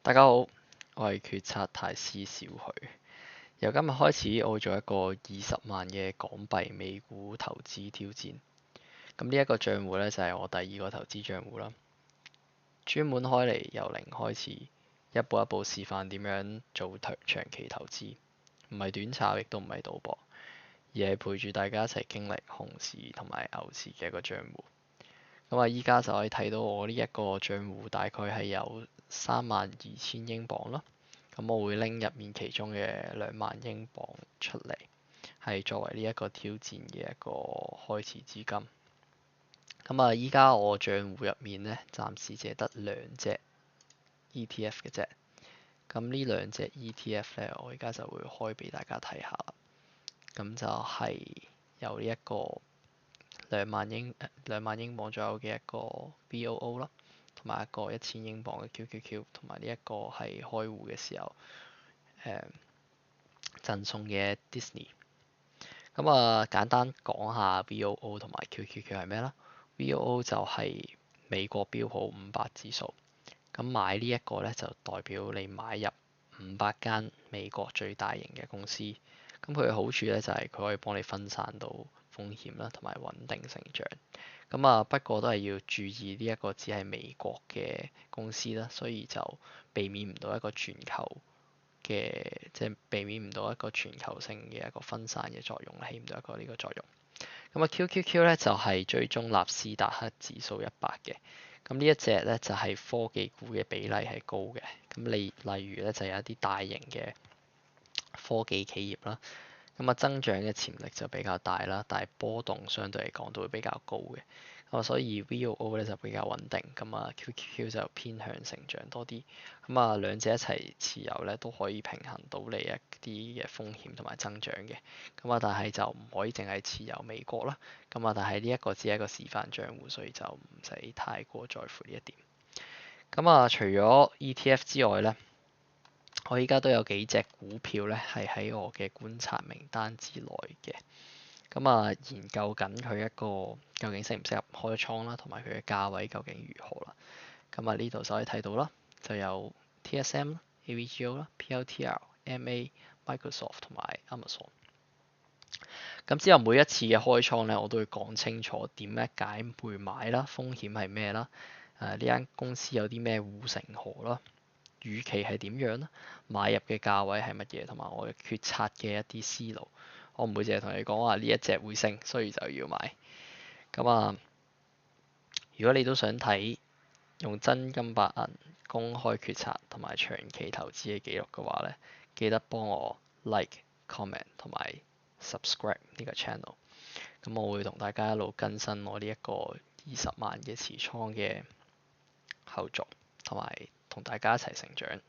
大家好，我係決策大師小許。由今日開始，我會做一個20萬嘅港幣美股投資挑戰。咁呢一個賬戶呢，就係我第二個投資賬戶啦，專門開嚟由零開始，一步一步示範點樣做長期投資，唔係短炒，亦都唔係賭博，而係陪住大家一齊經歷熊市同埋牛市嘅一個賬戶。咁啊，依家就可以睇到我呢一個賬戶大概係有32,000英鎊咯。咁我會拎入面其中嘅2萬英鎊出嚟，係作為呢一個挑戰嘅一個開始資金。咁啊，依家我賬戶入面咧，暫時淨係得2隻 ETF 嘅啫。咁呢兩隻 ETF 咧，我而家就會開俾大家睇下啦。咁就係有呢一個2萬英鎊左右嘅一個 BOO 啦，同埋一個1000英鎊嘅 QQQ，同埋呢一個係開戶嘅時候贈送嘅 Disney。咁啊，簡單講下 BOO 同埋 QQQ 係咩啦？BOO 就係美國標普500指數。咁買呢一個咧，就代表你買入500間美國最大型嘅公司。咁佢嘅好處咧，就係佢可以幫你分散到風險啦，同埋穩定成長。咁啊，不過都係要注意呢一個只係美國嘅公司啦，所以就避免唔到一個全球嘅，即係避免唔到一個全球性嘅一個分散嘅作用，起唔到一個呢個作用。咁啊，QQQ 咧就係追蹤納斯達克指數100嘅。咁呢一隻咧就係科技股嘅比例係高嘅。咁你例如咧就有一啲大型嘅科技企業啦，咁啊增長嘅潛力就比較大啦，但係波動相對嚟講都會比較高嘅。咁啊，所以 VOO 咧就比較穩定，咁啊 QQQ 就偏向成長多啲。咁啊，兩者一齊持有咧都可以平衡到你一啲嘅風險同埋增長嘅。咁啊，但係就唔可以淨係持有美國啦。咁啊，但係呢一個只係一個示範賬戶，所以就唔使太過在乎呢一點。咁啊，除咗 ETF 之外咧，我依家都有幾隻股票咧係喺我嘅觀察名單之內嘅。咁啊，研究緊佢一個究竟適唔適合開倉啦，同埋佢嘅價位究竟如何啦。咁啊，呢度就可以睇到啦，就有 TSM 啦、AVGO 啦、PLTR、MA、Microsoft 同埋 Amazon。咁之後每一次嘅開倉咧，我都會講清楚點解會買啦，風險係咩啦，呢間公司有啲咩護城河啦，預期係點樣啦，買入嘅價位係乜嘢，同埋我嘅決策嘅一啲思路。我唔會淨係同你講話呢一隻會升，所以就要買。咁啊，如果你都想睇用真金白銀公開決策同埋長期投資嘅記錄嘅話咧，記得幫我 like、comment 同埋 subscribe 呢個 channel。咁我會同大家一路更新我呢一個20萬嘅持倉嘅後續，同埋同大家一齊成長。